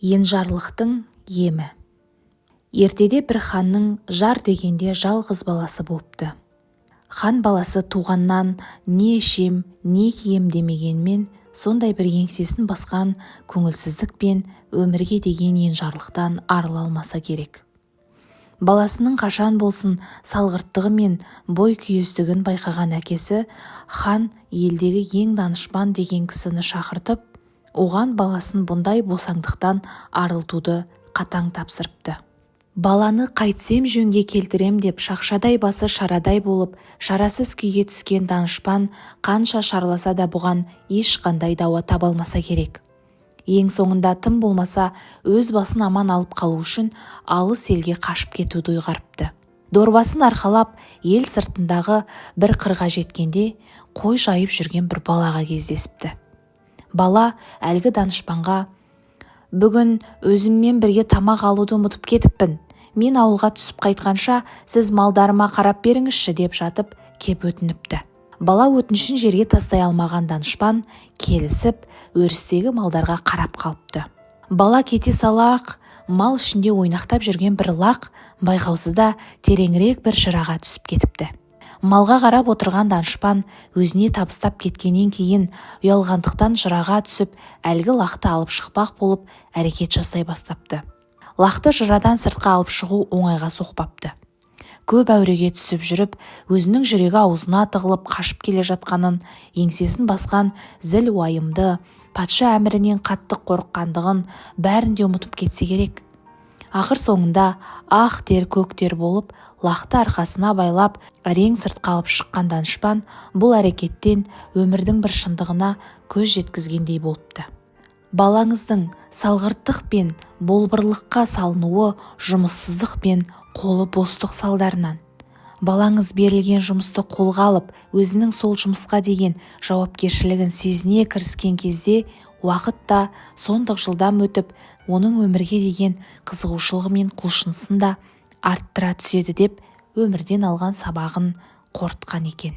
Енжарлықтың емі. Ертеде бір ханның жар дегенде жалғыз баласы болыпты. Хан баласы туғаннан не ішем, не кием демегенмен, сондай бір еңсесін басқан көңілсіздік пен өмірге деген енжарлықтан арыла алмаса керек. Баласының қашан болсын салғырттығы мен бой күйестігін байқаған әкесі хан елдегі ең данышпан деген кісіні шақыртып, оған баласын бұндай босаңдықтан арылтуды қатаң тапсырыпты. Баланы қайтсем жөнге келтірем деп шақшадай басы шарадай болып, шарасыз күйге түскен данышпан қанша шарласа да бұған ешқандай дауа таба алмаса керек. Ең соңында тым болмаса өз басын аман алып қалу үшін алыс елге қашып кетуді ұйғарыпты. Дорбасын арқалап ел сыртындағы бір қырға жеткенде қой жайып жүрген бір балаға кездесіпті. Бала әлгі данышпанға: «Бүгін өзіммен бірге тамақ алуды ұмытып кетіппін. Мен ауылға түсіп қайтқанша сіз малдарыма қарап беріңізші» деп жатып кеп өтініпті. Бала өтінішін жерге тастай алмаған данышпан келісіп өрістегі малдарға қарап қалыпты. Бала кете сала-ақ мал ішінде ойнақтап жүрген бір лақ байқаусызда тереңірек бір жыраға түсіп кетіпті. Малға қарап отырған данышпан өзіне табыстап кеткеннен кейін ұялғандықтан жыраға түсіп әлгі лақты алып шықпақ болып әрекет жасай бастапты. Лақты жырадан сыртқа алып шығу оңайға соқпапты. Көп әуреге түсіп жүріп, өзінің жүрегі аузына тығылып қашып келе жатқанын, еңсесін басқан зіл уайымды, патша әмірінен қатты қорыққандығын бәрін де ұмытып кетсе керек. Ақыр соңында ақ тер көк тер болып, лақты арқасына байлап әрең сыртқа алып шыққан данышпан бұл әрекеттен өмірдің бір шындығына көз жеткізгендей болыпты. Балаңыздың салғырттық пен болбырлыққа салынуы жұмыссыздық пен қолы бостық салдарынан. Балаңыз берілген жұмысты қолға алып, өзінің сол жұмысқа деген жауапкершілігін сезіне кіріскен кезде уақыт та сондық жылдам өтіп, оның өмірге деген қызығушылығы мен құлшынысын да арттыра түседі деп өмірден алған сабағын қорытқан екен.